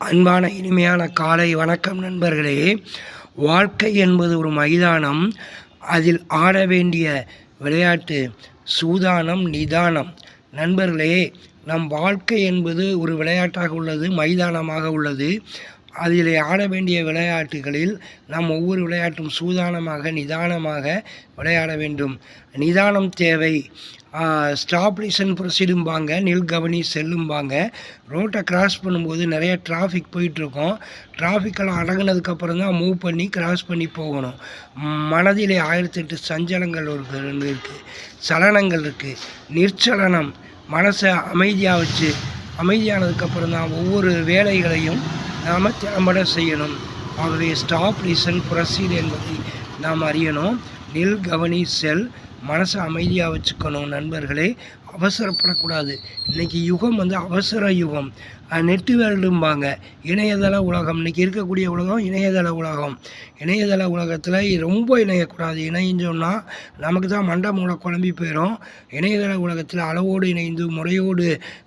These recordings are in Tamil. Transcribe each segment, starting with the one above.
அன்பான இனிமையான காலை வணக்கம் நண்பர்களே. வாழ்க்கை என்பது ஒரு மைதானம். அதில் ஆட வேண்டிய விளையாட்டு சூதானம், நிதானம். நண்பர்களே, நம் வாழ்க்கை என்பது ஒரு விளையாட்டாக உள்ளது, மைதானமாக உள்ளது. அதில் ஆட வேண்டிய விளையாட்டுகளில் நாம் ஒவ்வொரு விளையாட்டும் சூதானமாக, நிதானமாக விளையாட வேண்டும். நிதானம் தேவை. ஸ்டாப் லிசன் ப்ரொசீடும்பாங்க, நில் கவனி செல்லும்பாங்க. ரோட்டை கிராஸ் பண்ணும்போது நிறைய டிராஃபிக் போயிட்டுருக்கோம். டிராஃபிக்கெல்லாம் அடங்கினதுக்கப்புறம் தான் மூவ் பண்ணி கிராஸ் பண்ணி போகணும். மனதிலே 1008 சஞ்சலங்கள் இருக்குது, சலனங்கள் இருக்குது. நிர்ச்சலனம், மனசை அமைதியாக வச்சு அமைதியானதுக்கப்புறம் தான் ஒவ்வொரு வேலைகளையும் நாம் திறம்பட செய்யணும். ஆகவே ஸ்டாப் லிசன் ப்ரொசீட் என்பதை நாம் அறியணும். நில் கவனி செல், மனசை அமைதியாக வச்சுக்கணும். நண்பர்களே, அவசரப்படக்கூடாது. இன்றைக்கி யுகம் அவசர யுகம். நெட்டு வேர்ல்டும்பாங்க, இணையதள உலகம். இன்றைக்கி இருக்கக்கூடிய உலகம் இணையதள உலகம். இணையதள உலகத்தில் ரொம்ப இணையக்கூடாது. இணைஞ்சோன்னா நமக்கு தான் மண்டை மூளை குழம்பி போயிடும். இணையதள உலகத்தில் அளவோடு இணைந்து, முறையோடு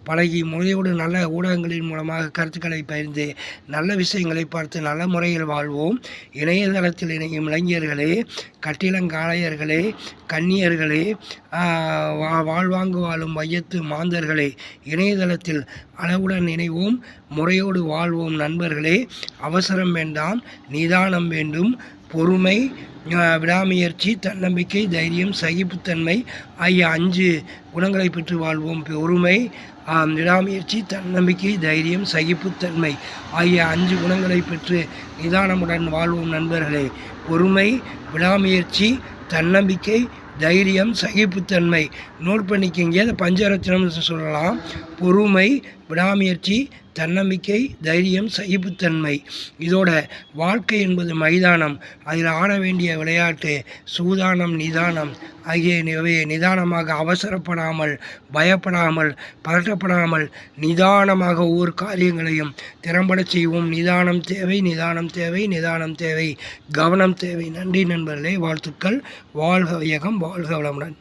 பழகி, முறையோடு நல்ல ஊடகங்களின் மூலமாக கருத்துக்களை பகிர்ந்து, நல்ல விஷயங்களை பார்த்து நல்ல முறையில் வாழ்வோம். இணையதளத்தில் இணையும் இளைஞர்களே, கட்டிலங்காளையர்களே, கன்னியர்களே, வாழ்வாங்கு வாழும் மையத்து மாந்தர்களே, இணையதளத்தில் அளவுடன் இணைவோம், முறையோடு வாழ்வோம். நண்பர்களே, அவசரம் வேண்டாம், நிதானம் வேண்டும். பொறுமை, விடாமுயற்சி, தன்னம்பிக்கை, தைரியம், சகிப்புத்தன்மை ஆகிய 5 குணங்களை பெற்று வாழ்வோம். பொறுமை, விடாமுயற்சி, தன்னம்பிக்கை, தைரியம், சகிப்புத்தன்மை ஆகிய 5 குணங்களை பெற்று நிதானமுடன் வாழ்வோம். நண்பர்களே, பொறுமை, விடாமுயற்சி, தன்னம்பிக்கை, தைரியம், சகிப்புத்தன்மை. நோட் பண்ணிக்கிங்க. அதை பஞ்சரத்னம் சொல்லலாம். பொறுமை, விடாமுயற்சி, தன்னம்பிக்கை, தைரியம், சகிப்புத்தன்மை. இதோட வாழ்க்கை என்பது மைதானம். அதில் ஆட வேண்டிய விளையாட்டு சூதானம், நிதானம் ஆகியவை. நிதானமாக, அவசரப்படாமல், பயப்படாமல், பதட்டப்படாமல் நிதானமாக ஒவ்வொரு காரியங்களையும் திறம்பட செய்வோம். நிதானம் தேவை, நிதானம் தேவை, நிதானம் தேவை, கவனம் தேவை. நன்றி நண்பர்களே, வாழ்த்துக்கள். வாழ்க வையகம், வாழ்க வளமுடன்.